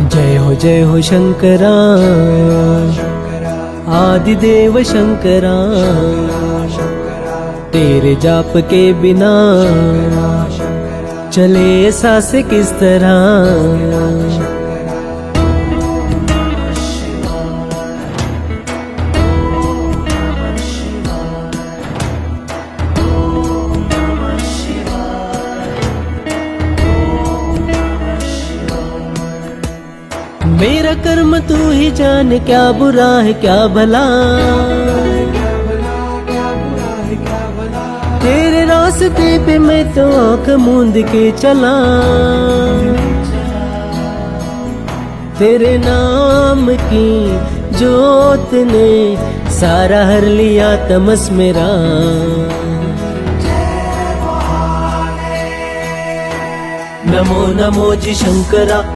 जय हो शंकरा, आदिदेव शंकरा। तेरे जाप के बिना चले सांस किस तरह। मेरा कर्म तू ही जाने, क्या बुरा है क्या भला। तेरे रास्ते पे मैं तो आँख मूंद के चला। तेरे नाम की जोत ने सारा हर लिया तमस मेरा। नमो नमो जी शंकरा।